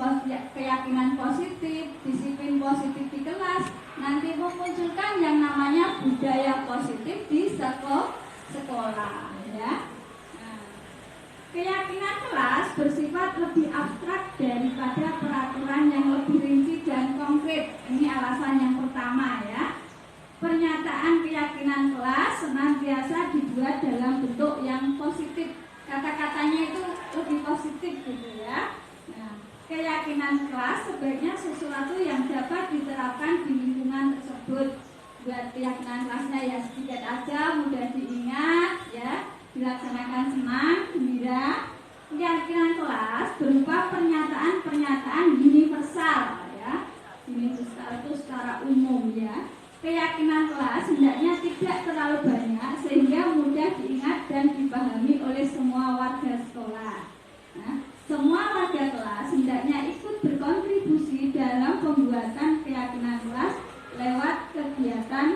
keyakinan positif, disiplin positif di kelas, nanti memunculkan yang namanya budaya positif di sekolah, ya. Keyakinan kelas bersifat lebih abstrak daripada peraturan yang lebih rinci dan konkret. Ini alasan yang pertama, ya. Pernyataan keyakinan kelas senantiasa dibuat dalam bentuk yang positif. Kata-katanya itu lebih positif gitu, ya. Nah, keyakinan kelas sebaiknya sesuatu yang dapat diterapkan di lingkungan tersebut. Buat keyakinan kelasnya ya sedikit aja, mudah diingat, ya. Dilaksanakan senang, gembira. Keyakinan kelas berupa pernyataan-pernyataan universal, ya. Universal itu secara umum, ya. Keyakinan kelas hendaknya tidak terlalu banyak sehingga mudah diingat dan dipahami oleh semua warga sekolah. Nah, semua warga kelas hendaknya ikut berkontribusi dalam pembuatan keyakinan kelas lewat kegiatan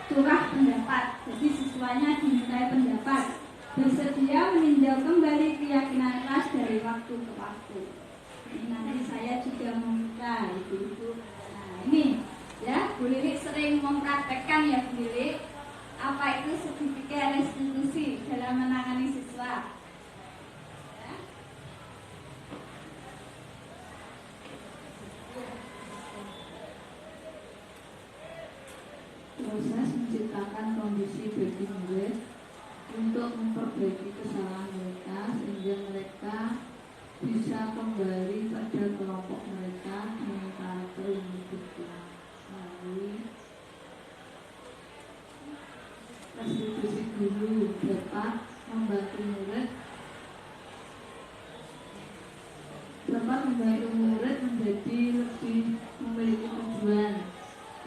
curah pendapat. Jadi siswanya dimintai pendapat, bersedia meninjau kembali keyakinan kelas dari waktu ke waktu. Ini nanti saya juga meminta ibu-ibu. Nah, ini ya, Bu Lili sering mempraktekkan ya Bu Lili, apa itu segitiga restitusi dalam menangani siswa. Ya. Proses menciptakan kondisi bagi murid untuk memperbaiki kesalahan mereka sehingga mereka bisa kembali pada kelompok mereka dengan karakter yang berbeda. Melalui restitusi guru dapat membantu murid menjadi lebih memiliki tujuan,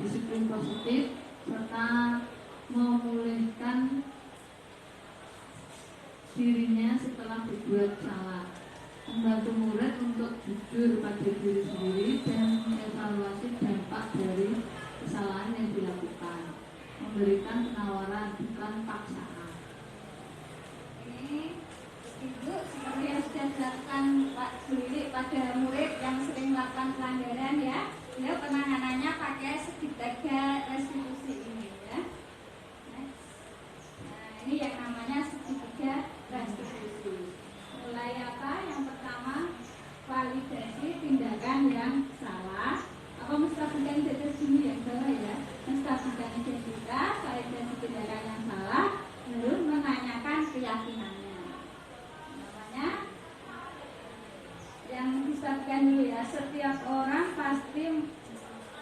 disiplin positif, serta memulihkan dirinya setelah berbuat salah, membantu murid untuk jujur pada diri sendiri dan mengevaluasi dampak dari kesalahan yang dilakukan, memberikan penawaran bukan paksaan. Ini Ibu seperti yang sudah dilakukan Pak Lili pada murid yang sering melakukan pelanggaran, ya. Beliau penanganannya pakai segitiga restitusi ini, ya. Nah, ini yang namanya segitiga restitusi. Mulai apa? Yang pertama, validasi tindakan yang salah. Apa menstabilkan identitas ini yang salah, ya? Menstabilkan identitas, validasi tindakan yang salah, lalu menanyakan keyakinannya. Namanya yang disebutkan dulu, ya. Setiap orang pasti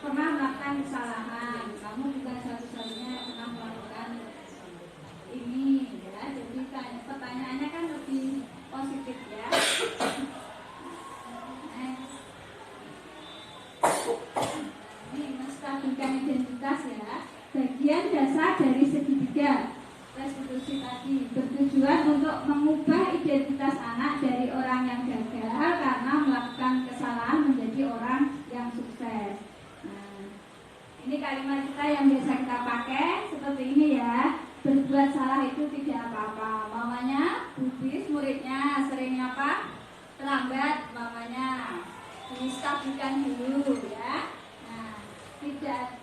pernah melakukan kesalahan. Kamu bukan satu-satunya yang pernah melakukan ini, ya. Jadi pertanyaannya kan lebih positif, ya. Ini menstabilkan identitas, ya. Bagian dasar dari segitiga. restitusi tadi bertujuan untuk mengubah identitas anak dari orang yang gagal karena melakukan kesalahan menjadi orang yang sukses. Nah, ini kalimat kita yang biasa kita pakai seperti ini ya. Berbuat salah itu tidak apa-apa. Mamanya Bubis muridnya sering apa? Terlambat mamanya. Distabilkan dulu ya. Nah, tidak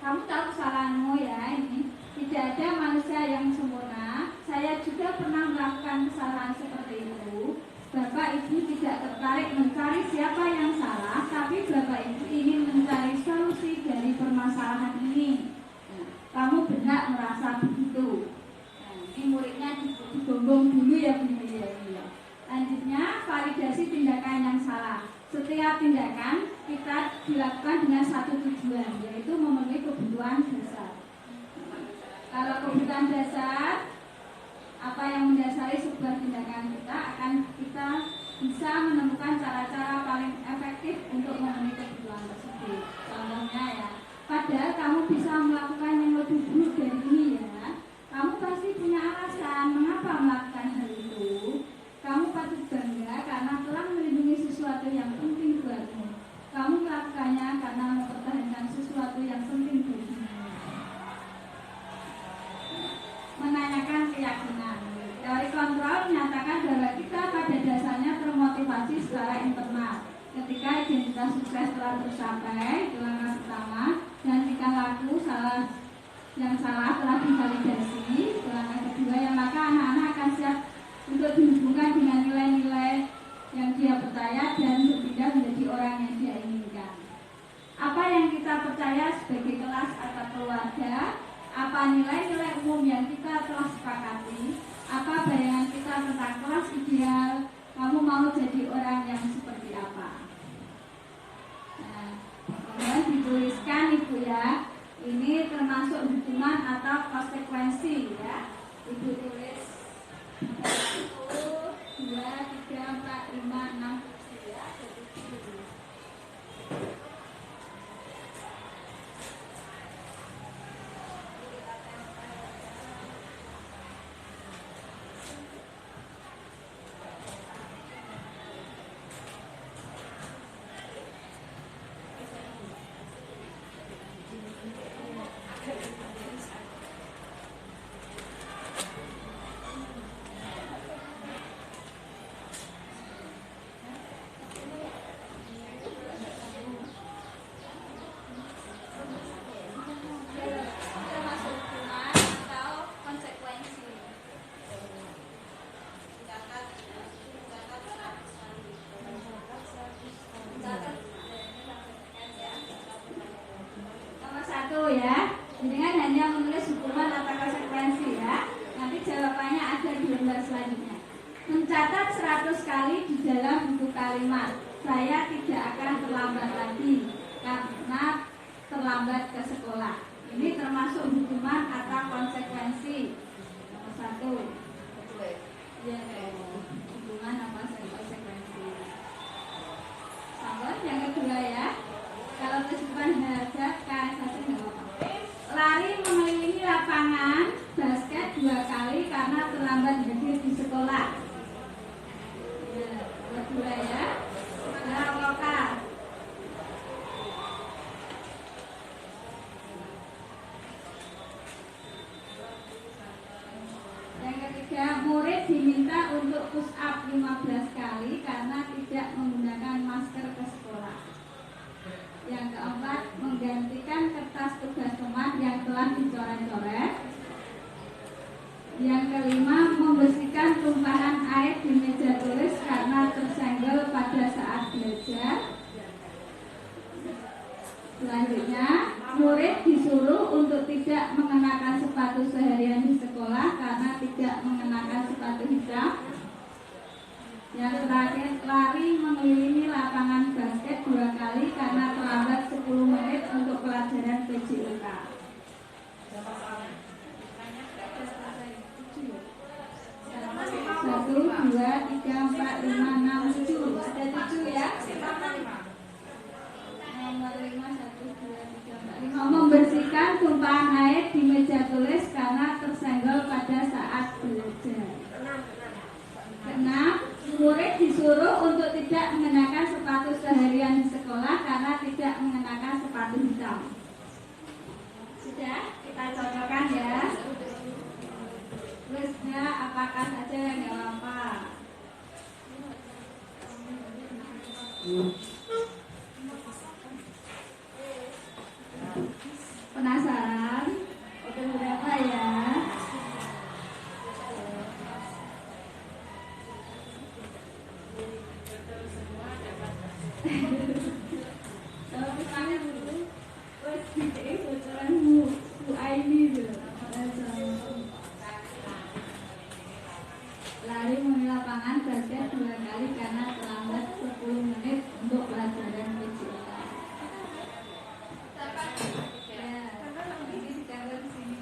kamu tahu kesalahanmu ya ini. Tidak ada manusia yang sempurna. Saya juga pernah melakukan kesalahan seperti itu. Bapak Ibu tidak tertarik mencari siapa yang salah, tapi Bapak Ibu ingin mencari solusi dari permasalahan ini. Kamu benar merasa begitu. Nah, ini muridnya digombong dulu ya Bu ya. Lanjutnya validasi tindakan yang salah. Setiap tindakan kita dilakukan dengan satu tujuan, yaitu memenuhi kebutuhan dasar. Kalau kebutuhan dasar, apa yang mendasari sebuah tindakan kita akan kita bisa menemukan cara-cara paling efektif untuk memenuhi kebutuhan tersebut. Contohnya ya. Padahal kamu bisa melakukan yang lebih buruk dari ini ya. Kamu pasti punya alasan mengapa melakukan hal itu. Kamu patut bangga karena telah melindungi sesuatu yang penting buatmu. Kamu melakukannya karena mempertahankan sesuatu yang penting bagimu. Menanyakan keyakinan. Teori kontrol menyatakan bahwa kita pada dasarnya termotivasi secara internal. Ketika identitas sukses telah tercapai, itu langkah pertama. Dan jika laku yang salah telah divalidasi, langkah kedua, yang maka anak-anak akan siap untuk dihubungkan dengan nilai-nilai yang dia percaya dan berpindah menjadi orang yang dia inginkan. Apa yang kita percaya sebagai kelas atau keluarga, apa nilai-nilai umum yang kita telah sepakati, apa bayangan kita tentang kelas ideal, kamu mau jadi orang yang seperti apa. Nah, dituliskan Ibu ya, ini termasuk hukuman atau konsekuensi ya. Ibu tulis 1, 2, 3, 4, 5, 6, 7 ya. Ya, dengan hanya menulis hukuman atau konsekuensi ya. Nanti jawabannya ada di lembar selanjutnya. Mencatat 100 kali di dalam buku kalimat. Saya tidak akan terlambat lagi karena terlambat ke sekolah. Ini termasuk hukuman atau konsekuensi. Nomor 1. Ya, hukuman apa konsekuensi. Sama yang kedua ya. Kalau kesukaan hajat KSS nggak apa-apa. Lari mengelilingi lapangan basket 2 kali karena terlambat hadir di sekolah. Ya, kedua ya. Sekarang lokal. Yang ketiga, murid diminta untuk push up 15 kali karena tidak menggunakan masker ke sekolah. Yang keempat, menggantikan kertas tugas teman yang telah dicoret-coret. Yang kelima, membersihkan tumpahan air di meja tulis karena tersenggol pada saat belajar. Selanjutnya, murid disuruh untuk tidak mengenakan sepatu seharian di sekolah karena tidak mengenakan sepatu hitam. Yang terakhir, lari mengelilingi lapangan basket 2 kali karena terlambat 10 menit untuk pelajaran PJOK. 1, 2, 3, 4, 5, 6, 7. Ada 7 ya. Nomor 5, 1, 2, 3, 4, 5. Membersihkan tumpahan air di meja tulis karena tersenggol Penasaran? Udah berapa ya? Kalau misalnya dulu, wes gitu, bocoran Bu Aini dulu. Lari mengelilingi lapangan basket 2 kali karena terlambat 10 menit untuk pelajaran PJK. Ya, ini dicatat di sini.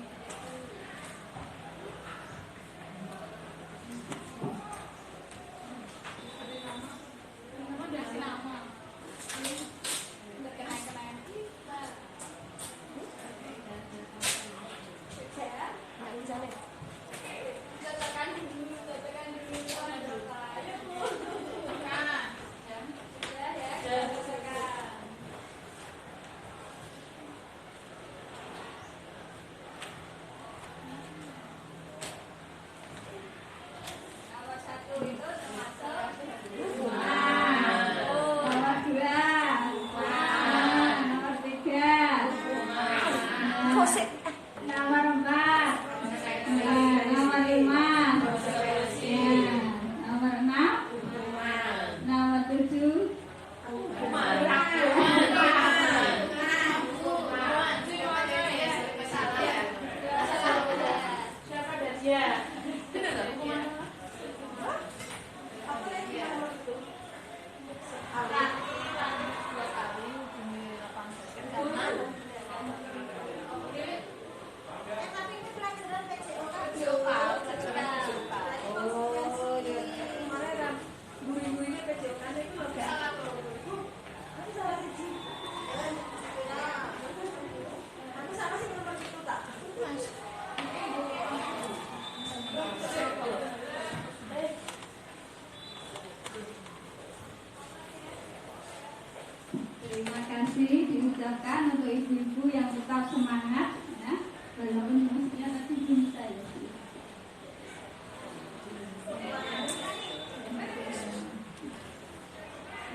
Terima kasih diucapkan untuk ibu-ibu yang tetap semangat ya, walaupun musiknya tadi belum saya.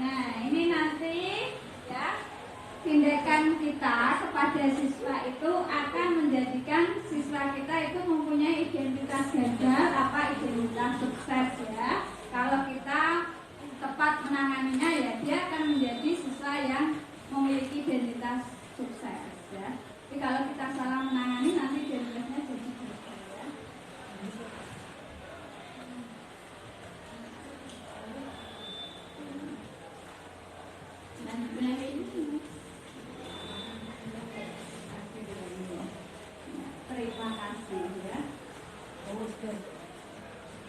Nah, ini nanti ya tindakan kita kepada siswa itu akan menjadikan siswa kita itu mempunyai identitas gagal apa identitas sukses ya. Kalau kita tepat menanganinya ya dia akan menjadi siswa yang memiliki identitas sukses ya. Tapi kalau kita salah menangani nanti identitasnya jadi gagal ya. Dan sebenarnya ini terima kasih ya.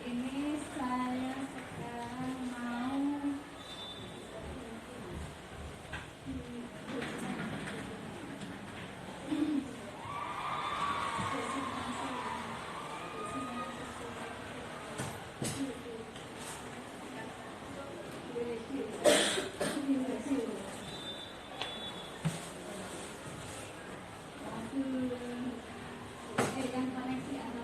Ini saya sekarang mau koneksi atau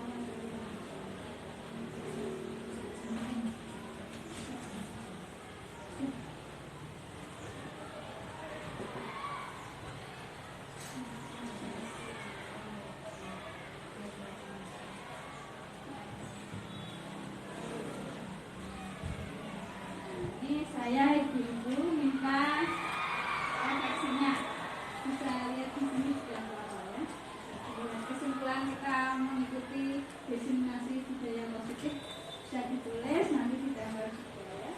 ini saya ibu-ibu minta refleksinya bisa lihat di sini sudah apa ya. Kesimpulan kita mengikuti diseminasi budaya positif bisa ditulis nanti ditambah juga ya.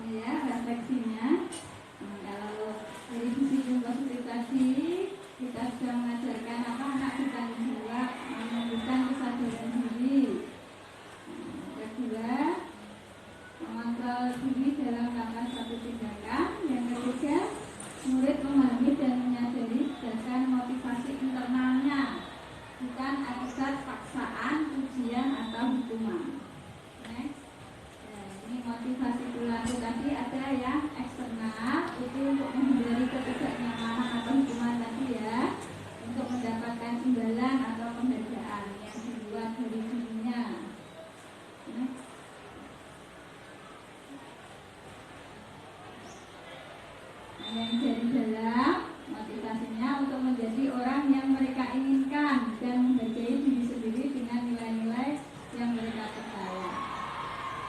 Ya, refleksinya. Kalau dari sisi yang positif tadi, kita sudah mengajarkan anak kita juga menumbuhkan kesadaran diri. Kedua, mengontrol diri dalam melakukan suatu tindakan. Yang ketiga, murid memahami dan menyadari berdasarkan motivasi internalnya, bukan akibat paksaan, ujian atau hukuman. Next. Ini motivasi perilaku tadi ada yang eksternal, itu untuk menghindari ketidaknyamanan atau hukuman tadi ya, untuk mendapatkan imbalan atau penghargaan yang di luar dari dirinya. Yang dari dalam motivasinya untuk menjadi orang yang mereka inginkan dan menghargai diri sendiri dengan nilai-nilai yang mereka percaya.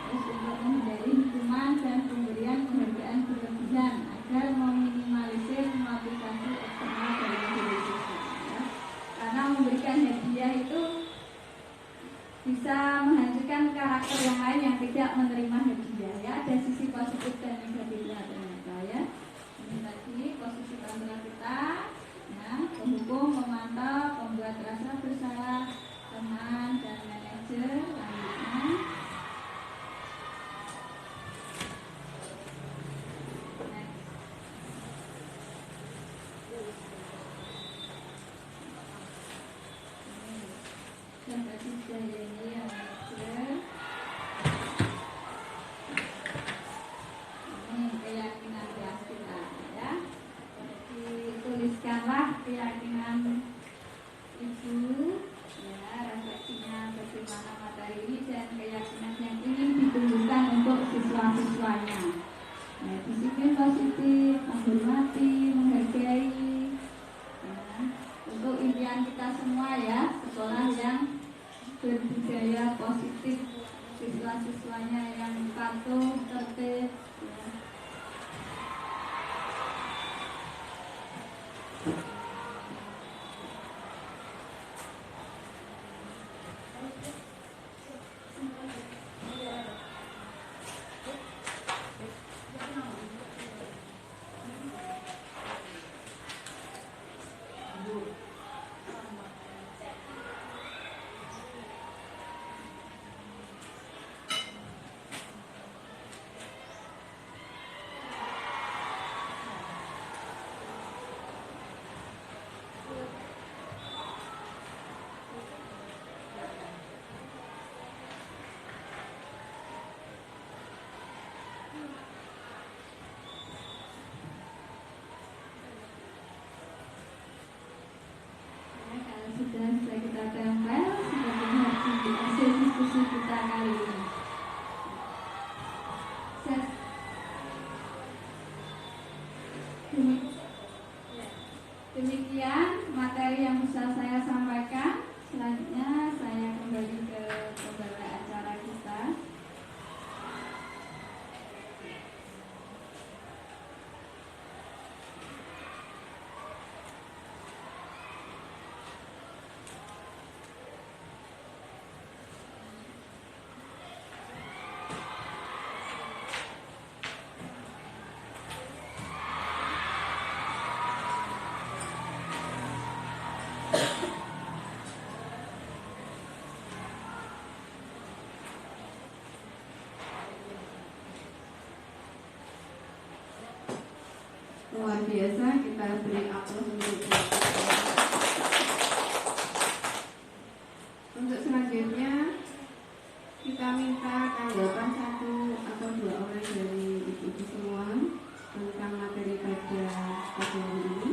Terus untuk menghindari hukuman dan pemberian penghargaan berlebihan agar meminimalisir motivasi eksternal dari diri sendiri. Ya. Karena memberikan hadiah itu bisa menghancurkan karakter yang lain yang tidak menerima hadiah. Ya, ada sisi positif dan negatifnya ternyata ya. Ini tadi posisi kontrol kita, ya, penghukum, pemantau, pembuat rasa bersalah, teman dan manajer. Selanjutnya. Keyakinan keyakinan ya, dituliskanlah keyakinan ibu ya, refleksinya bagaimana materi ini dan keyakinan yang ingin ditumbuhkan untuk siswa-siswanya. Ya, disiplin positif, menghormati, menghargai ya, untuk impian kita semua ya, sekolah yang berbudaya positif, siswa-siswanya yang patuh, tertib ya. Sudah kita tempel sebagai hasil diskusi kita kali ini. Demikian materi yang bisa saya sampaikan. Selanjutnya saya kembali ke pembawa acara kita. Luar biasa, kita beri aplaus untuk selanjutnya kita minta tanggapan satu atau dua orang dari ibu-ibu semua tentang materi pada hari ini.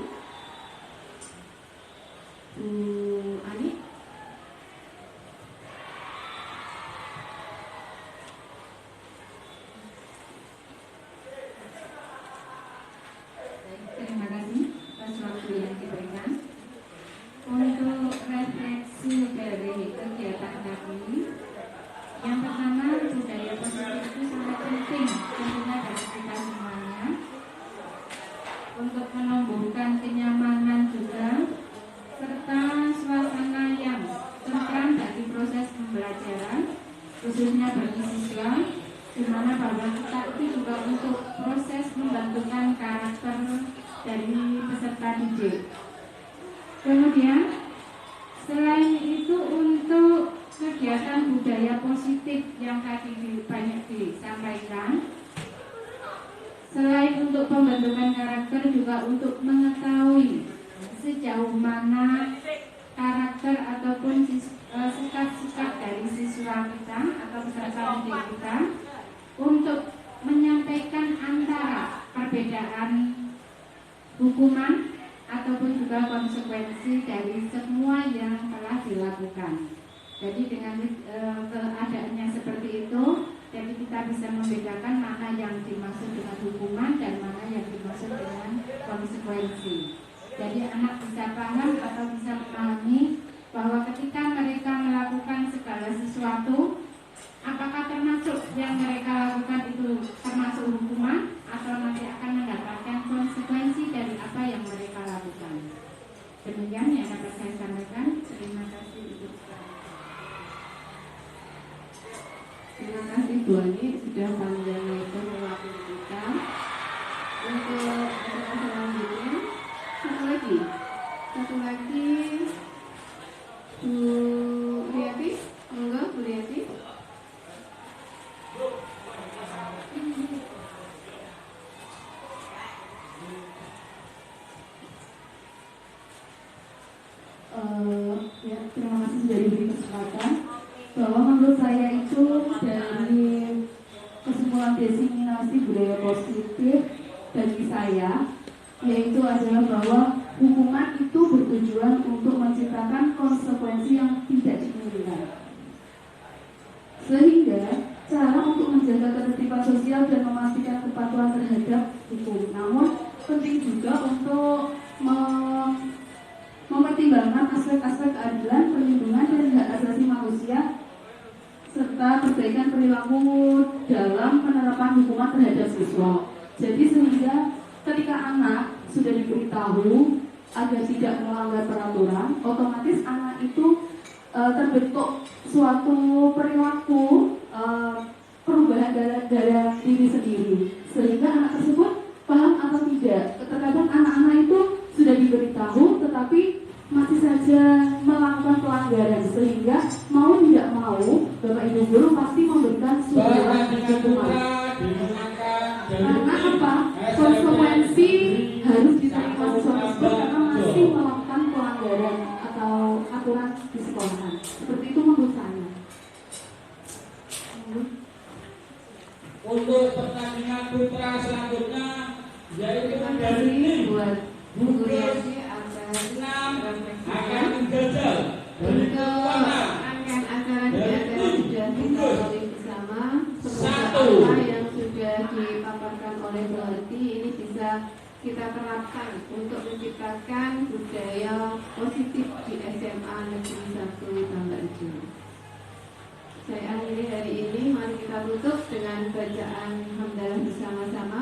bahwa kita itu juga untuk proses membentukkan karakter dari peserta didik. Kemudian selain itu untuk kegiatan budaya positif yang tadi banyak disampaikan, selain untuk pembentukan karakter juga untuk mengetahui sejauh mana karakter ataupun sikap-sikap dari siswa kita atau peserta didik kita untuk menyampaikan antara perbedaan hukuman ataupun juga konsekuensi dari semua yang telah dilakukan. Jadi dengan keadaannya seperti itu, jadi kita bisa membedakan mana yang dimaksud dengan hukuman dan mana yang dimaksud dengan konsekuensi. Jadi anak bisa paham atau bisa memahami bahwa ketika mereka melakukan segala sesuatu, apakah termasuk yang mereka lakukan itu termasuk hukuman atau nanti akan mendapatkan konsekuensi dari apa yang mereka lakukan. Demikian yang dapat saya sampaikan. Terima kasih Ibu. Terima kasih Bu Ani sudah panjang lebar mewakili kita. Untuk acara selanjutnya satu lagi Bu Riyati, monggo Bu Riyati. Ya, terima kasih sudah diberi kesempatan. Bahwa menurut saya itu dari kesimpulan diseminasi budaya positif bagi saya, yaitu adalah bahwa hukuman itu bertujuan untuk menciptakan konsekuensi yang tidak diinginkan. Sehingga cara untuk menjaga ketertiban sosial dan memastikan kepatuhan terhadap hukum. Namun penting juga untuk mempertimbangkan aspek-aspek keadilan, perlindungan dan hak asasi manusia serta perbaikan perilaku dalam penerapan hukuman terhadap siswa. Jadi sehingga ketika anak sudah diberitahu agar tidak melanggar peraturan, otomatis anak itu terbentuk suatu perilaku perubahan dalam diri sendiri, sehingga anak tersebut paham atau tidak. Terkadang anak-anak itu sudah diberitahu tetapi masih saja melakukan pelanggaran, sehingga mau tidak mau Bapak Ibu guru pasti memberikan surat hukuman. Karena apa? Konsekuensi harus diterima siswa tersebut karena masih melakukan pelanggaran atau aturan di sekolahan. Seperti itu menurut saya. Untuk pertandingan putra selanjutnya yaitu Terima dari kasih tim buat Bu Bukit Riyati atas 6 refleksinya. akan menjajal dari Untuk mana rangkaian acara di acara sudah kita lalui bersama. Semoga Satu. apa yang sudah dipaparkan oleh Bu Hati ini bisa kita terapkan untuk menciptakan budaya positif di SMA Negeri 1 Banda Ijo. Saya akhiri hari ini, mari kita tutup dengan bacaan hamdalah bersama-sama.